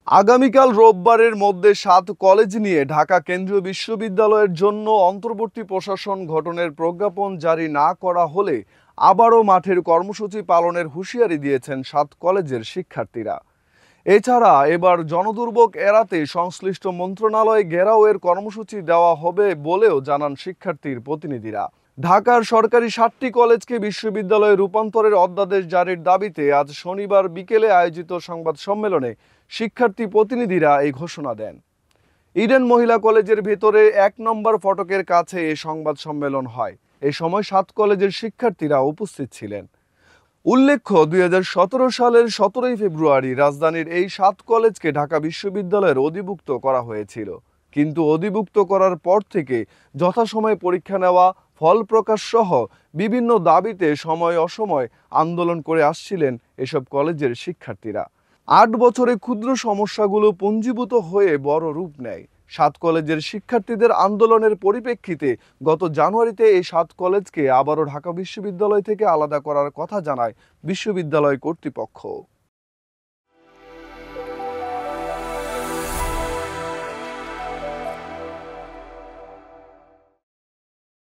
আগামীকাল রোববারের মধ্যে ৭ কলেজ নিয়ে ঢাকা কেন্দ্রীয় বিশ্ববিদ্যালয়ের জন্য অন্তর্বর্তী প্রশাসন গঠনের প্রজ্ঞাপন জারি না করা হলে আবারও মাঠের কর্মসূচি পালনের হুঁশিয়ারি দিয়েছেন ৭ কলেজের শিক্ষার্থীরা। এছাড়া এবার জনদুর্ভোগ এড়াতে সংশ্লিষ্ট মন্ত্রণালয় ঘেরাওয়ের কর্মসূচি দেওয়া হবে বলেও জানান শিক্ষার্থীর প্রতিনিধিরা। ঢাকার সরকারি ৭টি কলেজকে বিশ্ববিদ্যালয়ে রূপান্তরের অধ্যাদেশ জারির দাবিতে আজ শনিবার বিকেলে আয়োজিত সংবাদ সম্মেলনে শিক্ষার্থী প্রতিনিধিরা এই ঘোষণা দেন। ইডেন মহিলা কলেজের ভেতরে ১ নম্বর ফটকের কাছে এই সংবাদ সম্মেলন হয়। এই সময় ৭ কলেজের শিক্ষার্থীরা উপস্থিত ছিলেন। উল্লেখ্য, ২০১৭ সালের ১৭ই ফেব্রুয়ারি রাজধানীর এই ৭ কলেজকে ঢাকা বিশ্ববিদ্যালয়ের অধিভুক্ত করা হয়েছিল। কিন্তু অধিভুক্ত করার পর থেকে যথাসময়ে পরীক্ষা নেওয়া, ফল প্রকাশ সহ বিভিন্ন দাবিতে সময় অসময় আন্দোলন করে আসছিলেন এসব কলেজের শিক্ষার্থীরা। ৮ বছরে ক্ষুদ্র সমস্যাগুলো পুঞ্জীভূত হয়ে বড় রূপ নেয়। ৭ কলেজের শিক্ষার্থীদের আন্দোলনের পরিপ্রেক্ষিতে গত জানুয়ারিতে এই ৭ কলেজকে আবারও ঢাকা বিশ্ববিদ্যালয় থেকে আলাদা করার কথা জানায় বিশ্ববিদ্যালয় কর্তৃপক্ষ।